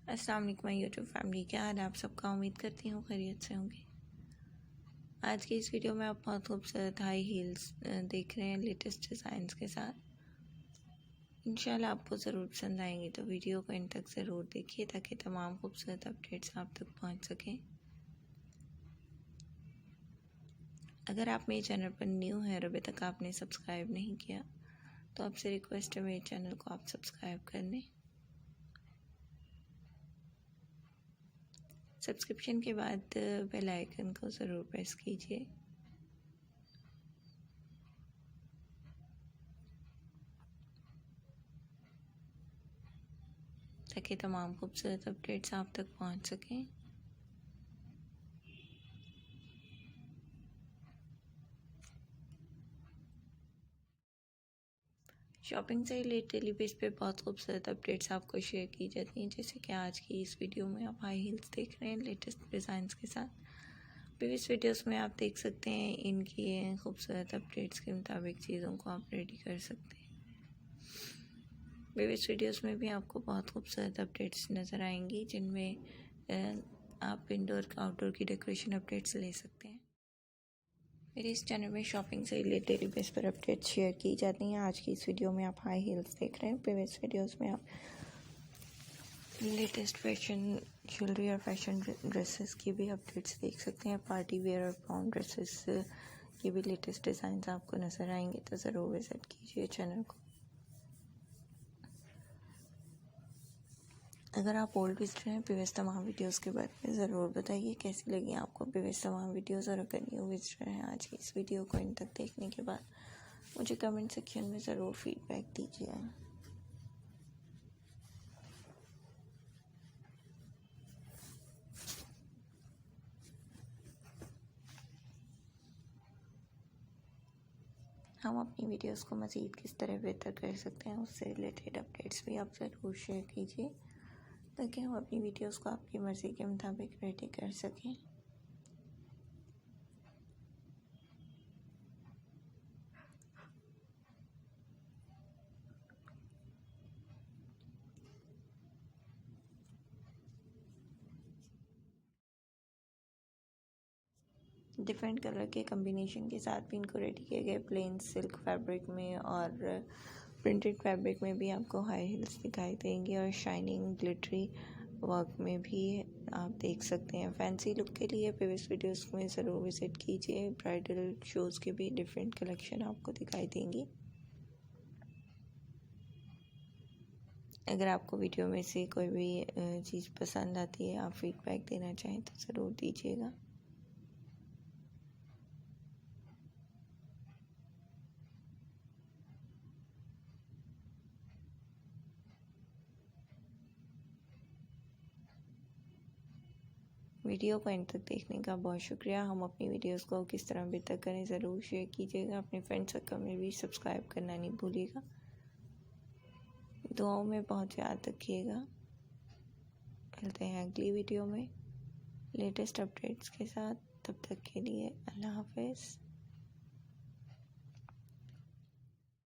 अस्सलाम वालेकुम YouTube family, क्या हाल है आप सबका। उम्मीद करती हूँ खैरियत से होंगे। आज की इस वीडियो में आप बहुत खूबसूरत हाई हील्स देख रहे हैं लेटेस्ट डिज़ाइंस के साथ। इंशाल्लाह आपको ज़रूर पसंद आएंगे, तो वीडियो को इन तक ज़रूर देखिए ताकि तमाम खूबसूरत अपडेट्स आप तक पहुँच सकें। अगर आप मेरे चैनल पर न्यू हैं और अभी तक आपने सब्सक्राइब नहीं किया तो आपसे रिक्वेस्ट है मेरे चैनल को आप सब्सक्राइब कर लें। सब्सक्रिप्शन के बाद बेल आइकन को ज़रूर प्रेस कीजिए। ताकि तमाम खूबसूरत अपडेट्स आप तक पहुंच सकें। शॉपिंग से रिलेटेड डेली बेस पे बहुत खूबसूरत अपडेट्स आपको शेयर की जाती हैं, जैसे कि आज की इस वीडियो में आप हाई हील्स देख रहे हैं लेटेस्ट डिज़ाइंस के साथ। प्रीवियस वीडियोस में आप देख सकते हैं इनकी खूबसूरत अपडेट्स के मुताबिक चीज़ों को आप रेडी कर सकते हैं। प्रीवियस वीडियोस में भी आपको बहुत खूबसूरत अपडेट्स नज़र आएंगी, जिनमें आप इंडोर आउटडोर की डेकोरेशन अपडेट्स ले सकते हैं। मेरे इस चैनल में शॉपिंग से रिलेटेड डेली बेस पर अपडेट शेयर की जाती हैं। आज की इस वीडियो में आप हाई हील्स देख रहे हैं। प्रीवियस वीडियोस में आप लेटेस्ट फैशन ज्वेलरी और फैशन ड्रेसेस की भी अपडेट्स देख सकते हैं। पार्टी वेयर और ब्राउन ड्रेसेस की भी लेटेस्ट डिज़ाइन आपको नज़र आएंगे, तो ज़रूर विज़िट कीजिए चैनल को। अगर आप ओल्ड विजिटर हैं, प्रीवियस तमाम वीडियोस के बारे में ज़रूर बताइए कैसी लगी आपको प्रीवियस तमाम वीडियोस। और अगर न्यू विजिटर हैं, आज की इस वीडियो को इन तक देखने के बाद मुझे कमेंट सेक्शन में ज़रूर फीडबैक दीजिए। हम अपनी वीडियोस को मज़ीद किस तरह बेहतर कर सकते हैं, उससे रिलेटेड अपडेट्स भी आप ज़रूर शेयर कीजिए ताकि हम अपनी वीडियोस को आपकी मर्ज़ी के मुताबिक रेडी कर सकें। डिफरेंट कलर के कम्बिनेशन के साथ भी इनको रेडी किए गए। प्लेन सिल्क फैब्रिक में और प्रिंटेड फैब्रिक में भी आपको हाई हील्स दिखाई देंगे, और शाइनिंग ग्लिटरी वर्क में भी आप देख सकते हैं। फैंसी लुक के लिए प्रीवियस वीडियोस में ज़रूर विज़िट कीजिए। ब्राइडल शूज़ की भी डिफरेंट कलेक्शन आपको दिखाई देंगी। अगर आपको वीडियो में से कोई भी चीज़ पसंद आती है, आप फीडबैक देना चाहें तो ज़रूर दीजिएगा। वीडियो को एंड तक देखने का बहुत शुक्रिया। हम अपनी वीडियोस को किस तरह बेहतर करें ज़रूर शेयर कीजिएगा। अपने फ्रेंड सर्कल में भी सब्सक्राइब करना नहीं भूलिएगा। दुआओं में बहुत याद रखिएगा। मिलते हैं अगली वीडियो में लेटेस्ट अपडेट्स के साथ। तब तक के लिए अल्लाह हाफ़िज़।